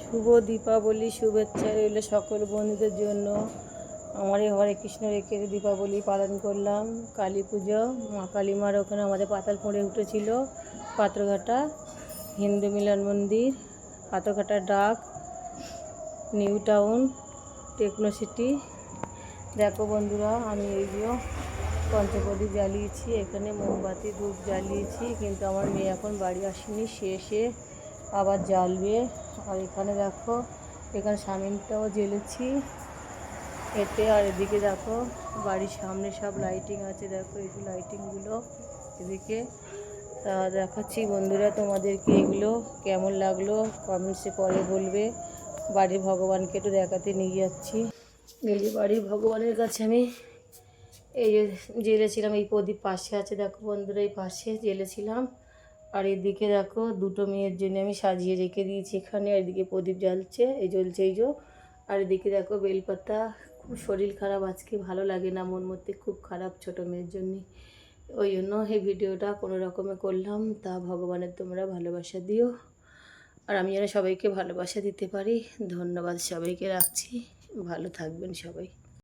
শুভ দীপাবলি শুভেচ্ছা রইল সকল বন্ধুদের জন্য। আমার এই হরে কৃষ্ণ রেখে দীপাবলি পালন করলাম। কালী পুজো, মা কালী মার ওখানে আমাদের পাতালপুরে উঠেছিল পাথরঘাটা হিন্দু মিলন মন্দির, পাথরঘাটা ডাক, নিউ টাউন, টেকনো সিটি। দেখো বন্ধুরা, আমি এই যে পঞ্চপ্রদীপ জ্বালিয়েছি, এখানে মোমবাতি ধূপ জ্বালিয়েছি, কিন্তু আমার মেয়ে এখন বাড়ি আসেনি, সে এসে আবার জ্বালবে। আর এখানে দেখো, এখানে সামনেটাও জ্বেলেছি এতে। আর এদিকে দেখো বাড়ির সামনে সব লাইটিং আছে, দেখো এই যে লাইটিংগুলো এদিকে। তা দেখাচ্ছি বন্ধুরা তোমাদেরকে, এগুলো কেমন লাগলো কমেন্টসে পরে বলবে। বাড়ির ভগবানকে একটু দেখাতে নিয়ে যাচ্ছি। এই যে বাড়ির ভগবানের কাছে আমি এই যে জ্বেলেছিলাম, এই প্রদীপ পাশে আছে দেখো বন্ধুরা, এই পাশে জ্বেলেছিলাম। আর এদিকে দেখো দুটো মেয়ের জন্য আমি সাজিয়ে রেখে দিয়েছি এখানে। আর এদিকে প্রদীপ জ্বলছে, এই জ্বলছে এই যে। আর এদিকে দেখো বেলপাতা। খুব শরীর খারাপ আজকে, ভালো লাগে না, মন মধ্যে খুব খারাপ ছোটো মেয়ের জন্যে। ওই জন্য এই ভিডিওটা কোনো রকমে করলাম। তা ভগবানের তোমরা ভালোবাসা দিও, আর আমি যেন সবাইকে ভালোবাসা দিতে পারি। ধন্যবাদ সবাইকে, রাখছি। ভালো থাকবেন সবাই।